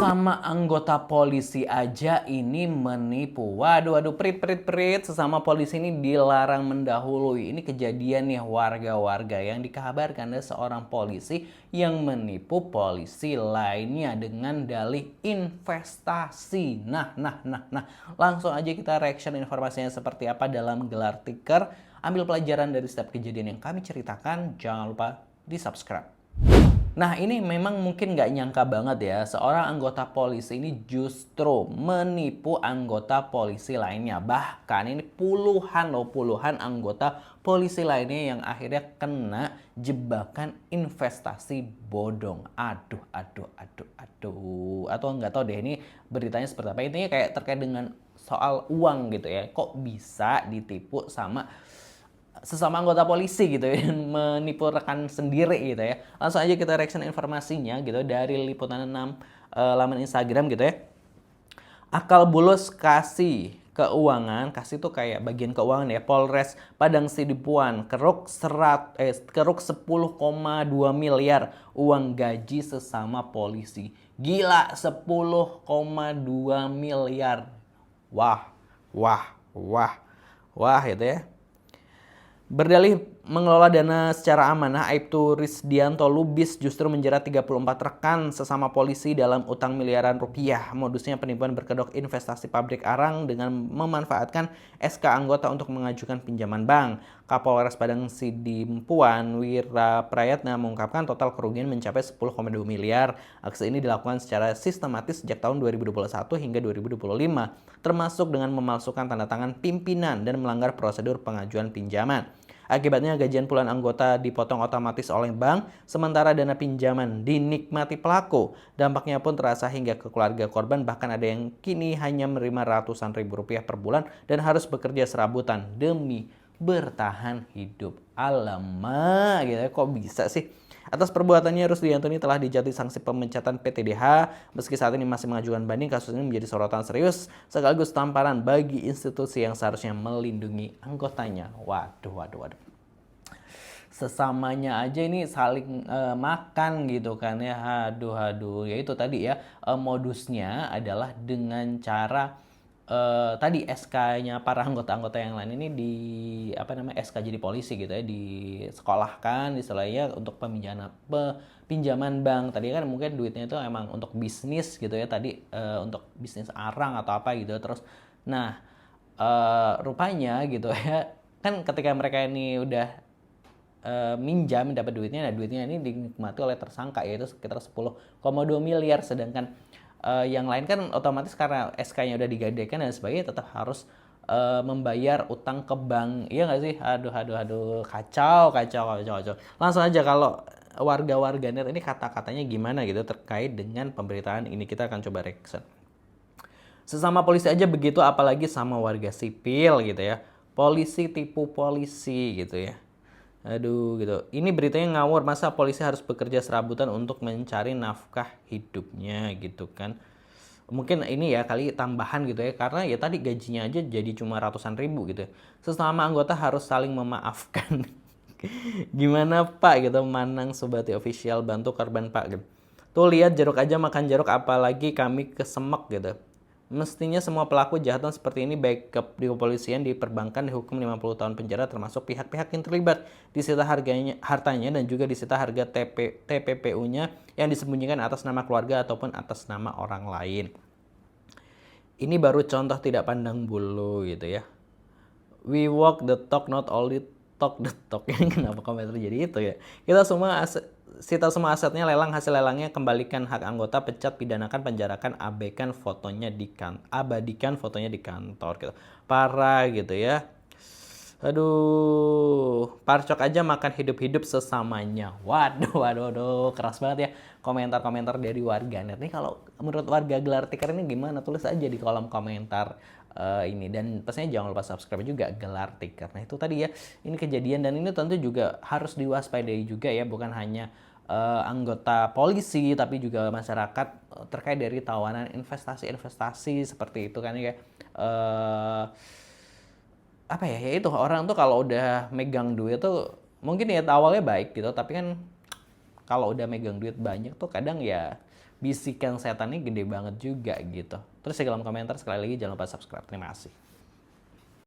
Sesama anggota polisi aja ini menipu. Waduh, prit. Sesama polisi ini dilarang mendahului. Ini kejadian nih warga-warga yang dikabarkan ada seorang polisi yang menipu polisi lainnya dengan dalih investasi. Nah. Langsung aja kita reaction informasinya seperti apa dalam gelar tiker. Ambil pelajaran dari setiap kejadian yang kami ceritakan. Jangan lupa di subscribe. Nah, ini memang mungkin nggak nyangka banget ya, seorang anggota polisi ini justru menipu anggota polisi lainnya. Bahkan ini puluhan anggota polisi lainnya yang akhirnya kena jebakan investasi bodong. Aduh. Atau nggak tahu deh ini beritanya seperti apa. Intinya kayak terkait dengan soal uang gitu ya. Kok bisa ditipu sama sesama anggota polisi gitu ya, menipu rekan sendiri gitu ya. Langsung aja kita reaction informasinya gitu dari liputan 6 laman Instagram gitu ya. Akal bulus kasih keuangan, kasih tuh kayak bagian keuangan ya. Polres Padang Sidempuan keruk 10,2 miliar uang gaji sesama polisi. Gila, 10,2 miliar. Wah itu ya. Berdalih mengelola dana secara amanah, Aibtu Risdianto Lubis justru menjerat 34 rekan sesama polisi dalam utang miliaran rupiah. Modusnya penipuan berkedok investasi pabrik arang dengan memanfaatkan SK anggota untuk mengajukan pinjaman bank. Kapolres Padang Sidempuan Wira Prayatna mengungkapkan total kerugian mencapai 10,2 miliar. Aksi ini dilakukan secara sistematis sejak tahun 2021 hingga 2025, termasuk dengan memalsukan tanda tangan pimpinan dan melanggar prosedur pengajuan pinjaman. Akibatnya gajian puluhan anggota dipotong otomatis oleh bank, sementara dana pinjaman dinikmati pelaku. Dampaknya pun terasa hingga ke keluarga korban, bahkan ada yang kini hanya menerima ratusan ribu rupiah per bulan dan harus bekerja serabutan demi bertahan hidup. Alamak, gitu ya, kok bisa sih? Atas perbuatannya, Rusdianto ini telah dijatuhi sanksi pemecatan PTDH. Meski saat ini masih mengajukan banding, kasus ini menjadi sorotan serius sekaligus tamparan bagi institusi yang seharusnya melindungi anggotanya. Waduh. Sesamanya aja ini saling makan gitu kan ya. Aduh. Ya itu tadi ya, modusnya adalah dengan cara tadi SK-nya para anggota-anggota yang lain ini di SK jadi polisi gitu ya, disekolahkan istilahnya untuk pinjaman bank. Tadi kan mungkin duitnya itu emang untuk bisnis gitu ya, tadi untuk bisnis arang atau apa gitu. Terus rupanya gitu ya, kan ketika mereka ini udah minjam dapat duitnya, nah duitnya ini dinikmati oleh tersangka yaitu sekitar 10,2 miliar, sedangkan yang lain kan otomatis karena SK-nya udah digadaikan dan sebagainya tetap harus membayar utang ke bank. Iya nggak sih? Aduh, kacau. Langsung aja, kalau warga-warga net ini kata-katanya gimana gitu terkait dengan pemberitaan ini, kita akan coba reaction. Sesama polisi aja begitu, apalagi sama warga sipil gitu ya. Polisi tipu polisi gitu ya. Aduh gitu. Ini beritanya ngawur, masa polisi harus bekerja serabutan untuk mencari nafkah hidupnya gitu kan. Mungkin ini ya kali tambahan gitu ya, karena ya tadi gajinya aja jadi cuma ratusan ribu gitu. Sesama anggota harus saling memaafkan. Gimana Pak gitu, Manang Subati Official, bantu korban Pak gitu. Tuh lihat jeruk aja makan jeruk, apalagi kami kesemek gitu. Mestinya semua pelaku kejahatan seperti ini baik di kepolisian, di perbankan dihukum 50 tahun penjara, termasuk pihak-pihak yang terlibat. Disita hartanya dan juga disita harga TPPU-nya yang disembunyikan atas nama keluarga ataupun atas nama orang lain. Ini baru contoh tidak pandang bulu gitu ya. We walk the talk, not only talk the talk. Ini kenapa komentar jadi itu ya? Kita semua sita semua asetnya, lelang hasil lelangnya, kembalikan hak anggota, pecat, pidanakan, penjarakan, abadikan fotonya di kantor gitu. Parah gitu ya. Aduh, parcok aja makan hidup-hidup sesamanya. Waduh, keras banget ya komentar-komentar dari warganet. Nih kalau menurut warga Gelar Tikar ini gimana? Tulis aja di kolom komentar ini, dan pastinya jangan lupa subscribe juga Gelar Tikar. Nah itu tadi ya, ini kejadian dan ini tentu juga harus diwaspadai juga ya, bukan hanya anggota polisi tapi juga masyarakat terkait dari tawanan investasi seperti itu kan ya. Ya itu orang tuh kalau udah megang duit tuh mungkin ya awalnya baik gitu, tapi kan kalau udah megang duit banyak tuh kadang ya bisikan setannya gede banget juga gitu. Terus di kolom komentar sekali lagi jangan lupa subscribe. Terima kasih.